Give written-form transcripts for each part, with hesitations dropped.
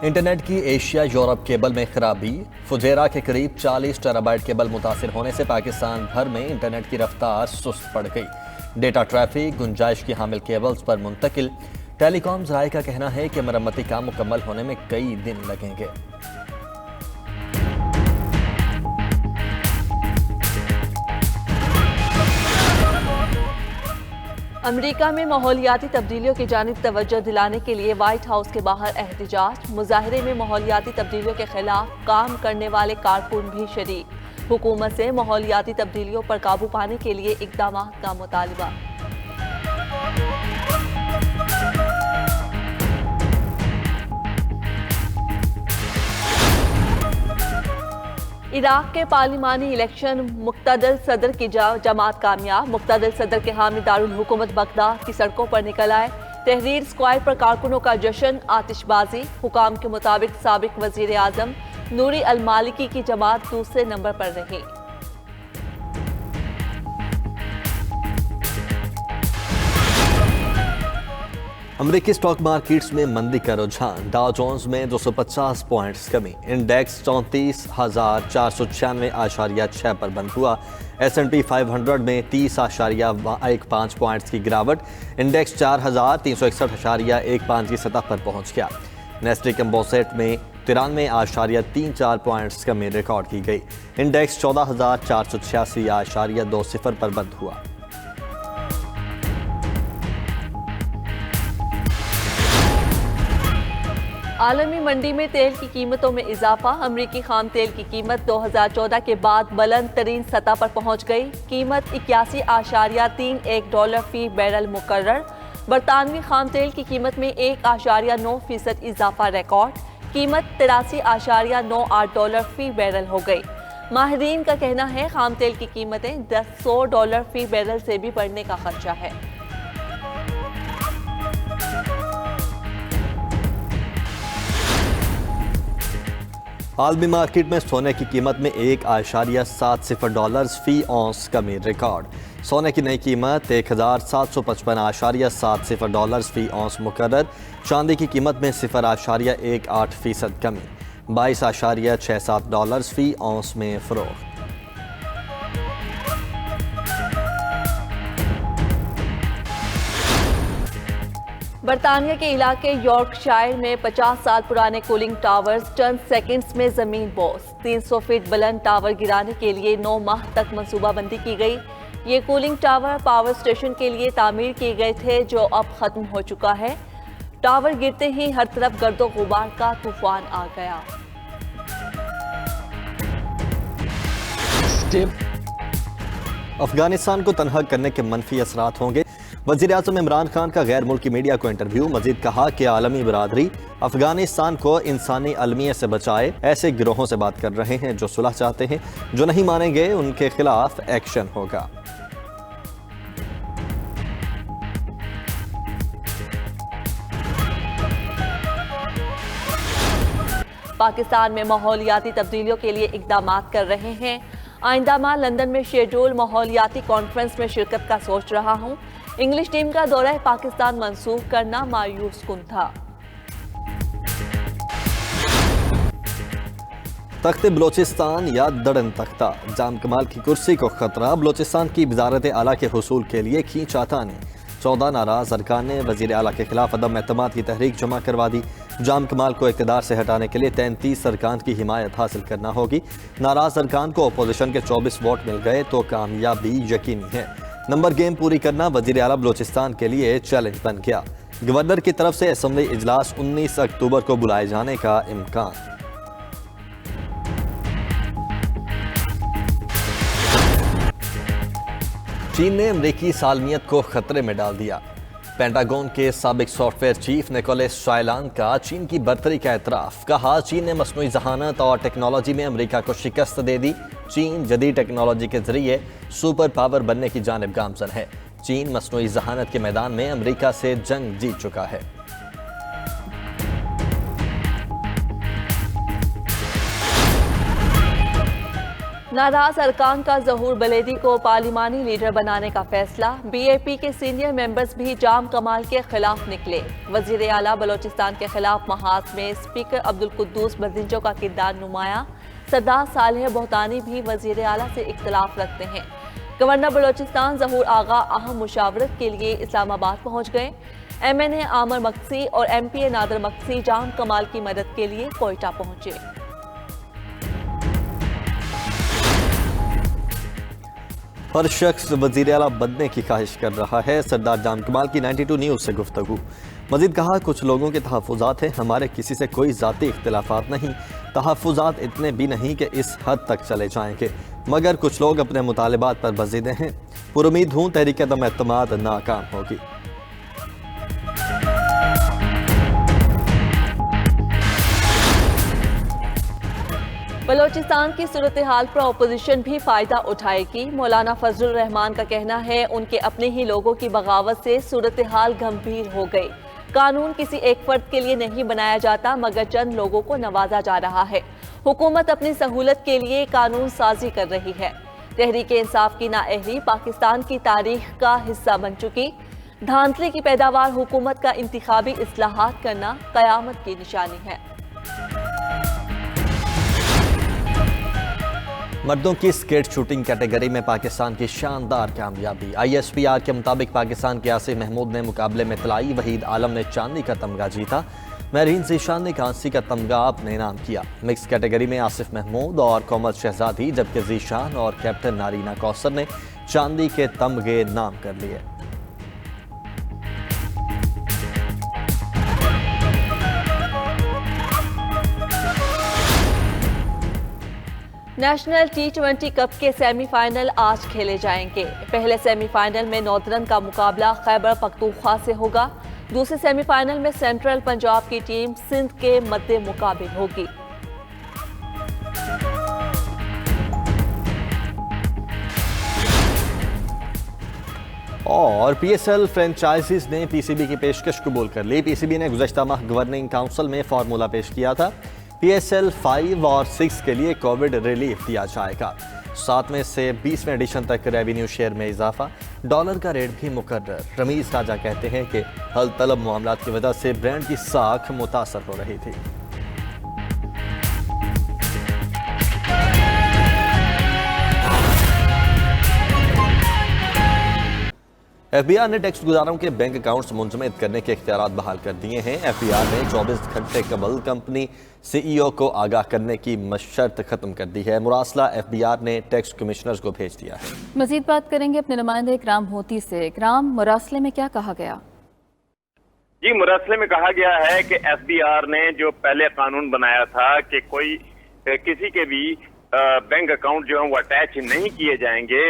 Internet کی Asia Europe cable میں خرابی، فجیرہ کے قریب 40 ٹیرابائٹ کیبل متاثر ہونے سے پاکستان بھر میں انٹرنیٹ کی رفتار سست پڑ گئی۔ ڈیٹا ٹریفک گنجائش کی حامل کیبلز پر منتقل۔ ٹیلی کام ذرائع کا کہنا ہے کہ مرمتی کام مکمل ہونے میں کئی دن لگیں گے۔ امریکہ میں ماحولیاتی تبدیلیوں کی جانب توجہ دلانے کے لیے وائٹ ہاؤس کے باہر احتجاج۔ مظاہرے میں ماحولیاتی تبدیلیوں کے خلاف کام کرنے والے کارکن بھی شریک۔ حکومت سے ماحولیاتی تبدیلیوں پر قابو پانے کے لیے اقدامات کا مطالبہ۔ عراق کے پارلیمانی الیکشن، مقتدر صدر کی جماعت کامیاب۔ مقتدر صدر کے حامی دارالحکومت بغداد کی سڑکوں پر نکل آئے۔ تحریر اسکوائر پر کارکنوں کا جشن، آتش بازی۔ حکام کے مطابق سابق وزیر اعظم نوری المالکی کی جماعت دوسرے نمبر پر رہی۔ امریکی سٹاک مارکیٹس میں مندی کا رجحان، ڈاؤ جونز میں 250 پوائنٹس کمی، انڈیکس 34,496.6 پر بند ہوا۔ S&P 500 میں 30.15 پوائنٹس کی گراوٹ، انڈیکس 4,361.15 کی سطح پر پہنچ گیا۔ نیسڈیک کمپوزٹ میں 93.34 پوائنٹس کمی ریکارڈ کی گئی، انڈیکس 14,486.20 پر بند ہوا۔ عالمی منڈی میں تیل کی قیمتوں میں اضافہ، امریکی خام تیل کی قیمت 2014 کے بعد بلند ترین سطح پر پہنچ گئی، قیمت $81.31 فی بیرل مقرر۔ برطانوی خام تیل کی قیمت میں 1.9% اضافہ ریکارڈ، قیمت $83.98 فی بیرل ہو گئی۔ ماہرین کا کہنا ہے خام تیل کی قیمتیں $100 فی بیرل سے بھی بڑھنے کا خدشہ ہے۔ عالمی مارکیٹ میں سونے کی قیمت میں $1.70 فی اونس کمی ریکارڈ، سونے کی نئی قیمت $1,755.70 فی اونس مقرر۔ چاندی کی قیمت میں 0.18% کمی، $22.67 فی اونس میں فروخت۔ برطانیہ کے علاقے یارکشائر میں 50 سال پرانے کولنگ ٹاورز چند سیکنڈز میں زمین بوس۔ 300 فٹ بلند ٹاور گرانے کے لیے 9 ماہ تک منصوبہ بندی کی گئی۔ یہ کولنگ ٹاور پاور اسٹیشن کے لیے تعمیر کیے گئے تھے جو اب ختم ہو چکا ہے۔ ٹاور گرتے ہی ہر طرف گرد و غبار کا طوفان آ گیا۔ افغانستان کو تنہا کرنے کے منفی اثرات ہوں گے، وزیر اعظم عمران خان کا غیر ملکی میڈیا کو انٹرویو۔ مزید کہا کہ عالمی برادری افغانستان کو انسانی المیہ سے بچائے، ایسے گروہوں سے بات کر رہے ہیں جو صلح چاہتے ہیں، جو نہیں مانیں گے ان کے خلاف ایکشن ہوگا۔ پاکستان میں ماحولیاتی تبدیلیوں کے لیے اقدامات کر رہے ہیں۔ آئندہ ماہ لندن میں شیڈول ماحولیاتی کانفرنس میں شرکت کا سوچ رہا ہوں۔ انگلش ٹیم کا دورہ پاکستان منسوخ کرنا مایوس کن تھا۔ تخت بلوچستان یا دڑن تختہ، جام کمال کی کرسی کو خطرہ، بلوچستان کی وزارت اعلیٰ کے حصول کے لیے کھینچا تانی۔ 14 ناراض ارکان نے وزیر اعلیٰ کے خلاف عدم اعتماد کی تحریک جمع کروا دی۔ جام کمال کو اقتدار سے ہٹانے کے لیے 33 ارکان کی حمایت حاصل کرنا ہوگی۔ ناراض ارکان کو اپوزیشن کے 24 ووٹ مل گئے تو کامیابی یقینی ہے۔ نمبر گیم پوری کرنا وزیر اعلیٰ بلوچستان کے لیے چیلنج بن گیا۔ گورنر کی طرف سے اسمبلی اجلاس 19 اکتوبر کو بلائے جانے کا امکان۔ چین نے امریکی سالمیت کو خطرے میں ڈال دیا۔ پینٹاگون کے سابق سافٹ ویئر چیف نیکولس شائلان کا چین کی برتری کا اعتراف، کہا چین نے مصنوعی ذہانت اور ٹیکنالوجی میں امریکہ کو شکست دے دی۔ چین جدید ٹیکنالوجی کے ذریعے سپر پاور بننے کی جانب گامزن ہے۔ چین مصنوعی ذہانت کے میدان میں امریکہ سے جنگ جیت چکا ہے۔ नाराज अरकान का ज़हूर बलेदी को पार्लिमानी लीडर बनाने का फैसला। BAP के सीनियर मेंबर्स भी जाम कमाल के खिलाफ निकले। वजीर आला बलोचिस्तान के खिलाफ महाज में स्पीकर अब्दुल कुद्दूस बजिंजो का किरदार नुमाया। सरदार सालेह बोहतानी भी वजीर आला से इख्तलाफ रखते हैं। गवर्नर बलोचिस्तान ज़हूर आगा अहम मुशावरत के लिए इस्लामाबाद पहुंच गए। MNA आमर मक्सी और MPA नादर मक्सी जाम कमाल की मदद के लिए कोयटा पहुंचे। हर शख्स वज़ीर आला बनने की ख्वाहिश कर रहा है। सरदार जाम कमाल की 92 न्यूज़ से गुफ्तगू। मजीद कहा, कुछ लोगों के तहफ़्फ़ुज़ात हैं, हमारे किसी से कोई ज़ाती इख्तिलाफ़ात नहीं। तहफ़्फ़ुज़ात इतने भी नहीं कि इस हद तक चले जाएंगे, मगर कुछ लोग अपने मुतालिबात पर बज़ीदे हैं। पुरुमीद हूँ तहरीक अदम एतमाद नाकाम होगी। बलोचिस्तान की सूरत हाल पर अपोजिशन भी फायदा उठाएगी। मौलाना फजलुर रहमान का कहना है, उनके अपने ही लोगों की बगावत से सूरत हाल गंभीर हो गई। कानून किसी एक फर्द के लिए नहीं बनाया जाता, मगर चंद लोगों को नवाजा जा रहा है। हुकूमत अपनी सहूलत के लिए कानून साजी कर रही है। तहरीक इंसाफ की नाअहली पाकिस्तान की तारीख का हिस्सा बन चुकी। धांधली की पैदावार हुकूमत का इंतखाबी इस्लाहात करना कयामत की निशानी है। मर्दों की स्केट शूटिंग कैटेगरी में पाकिस्तान की शानदार कामयाबी। ISPR के मुताबिक पाकिस्तान के आसिफ महमूद ने मुकाबले में तलाई, वहीद आलम ने चांदी का तमगा जीता। महरीन ज़ीशान ने कांसी का तमगा अपने नाम किया। मिक्स कैटेगरी में आसिफ महमूद और कोमल शहजादी, जबकि ज़ीशान और कैप्टन नारीना कौसर ने चांदी के तमगे नाम कर लिए। नेशनल T20 कप के सेमीफाइनल आज खेले जाएंगे। पहले सेमीफाइनल में नॉर्दर्न का मुकाबला खैबर पख्तूनख्वा से होगा। दूसरे सेमीफाइनल में सेंट्रल पंजाब की टीम सिंध के मद्दे मुकाबिल होगी। और PSL फ्रेंचाइजीज ने PCB की पेशकश कबूल कर ली। PCB ने गुज़श्ता माह गवर्निंग काउंसिल में फार्मूला पेश किया था। PSL 5 और 6 के लिए कोविड रिलीफ दिया जाएगा। 7वें से 20वें एडिशन तक रेवेन्यू शेयर में इजाफा। डॉलर का रेट भी मुकर्रर। रमीज राजा कहते हैं कि हल तलब मामलात की वजह से ब्रांड की साख मुतासर हो रही थी। FBI ने टैक्स गुजारों के बैंक अकाउंट्स मुंजमद करने के इख्तियारात बहाल कर दिए हैं। FBI ने 24 घंटे कबल कंपनी CEO को आगाह करने की मशर्त खत्म कर दी है। मुरासला FBI ने टैक्स कमिश्नर्स को भेज दिया है। मजीद बात करेंगे अपने नुमाइंदे इकराम होती से। इकराम, मुरासले में क्या कहा गया? जी, मुरासले में कहा गया है कि FBR ने जो पहले कानून बनाया था कि कोई किसी के भी बैंक अकाउंट जो है वो अटैच नहीं किए जाएंगे,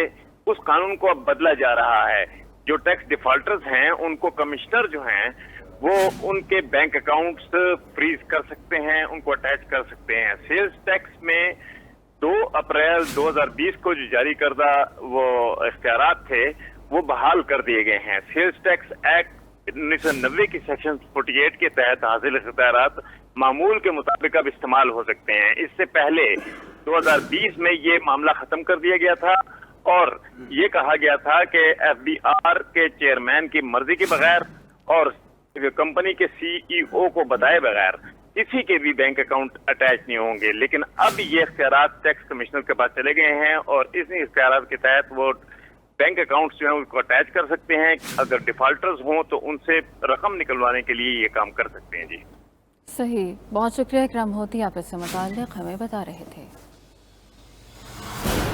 उस कानून को अब बदला जा रहा है। जो टैक्स डिफॉल्टर्स हैं उनको कमिश्नर जो हैं वो उनके बैंक अकाउंट्स फ्रीज कर सकते हैं, उनको अटैच कर सकते हैं। सेल्स टैक्स में 2 अप्रैल 2020 को जो जारी करदा वो इख्तियारात थे वो बहाल कर दिए गए हैं। सेल्स टैक्स एक्ट 1990 की सेक्शन 48 के तहत हासिल इख्तियारात मामूल के मुताबिक अब इस्तेमाल हो सकते हैं। इससे पहले 2020 में ये मामला खत्म कर दिया गया था और ये कहा गया था कि FBR के चेयरमैन की मर्जी के बगैर और कंपनी के CEO को बताए बगैर किसी के भी बैंक अकाउंट अटैच नहीं होंगे। लेकिन अब ये इख्तियारात टैक्स कमिश्नर के पास चले गए हैं और इस इख्तियारात के तहत वो बैंक अकाउंट्स जो है उसको अटैच कर सकते हैं। अगर डिफॉल्टर्स हों तो उनसे रकम निकलवाने के लिए ये काम कर सकते हैं। जी सही, बहुत शुक्रिया इकराम होती, आप इससे मुताल्लिक हमें बता रहे थे।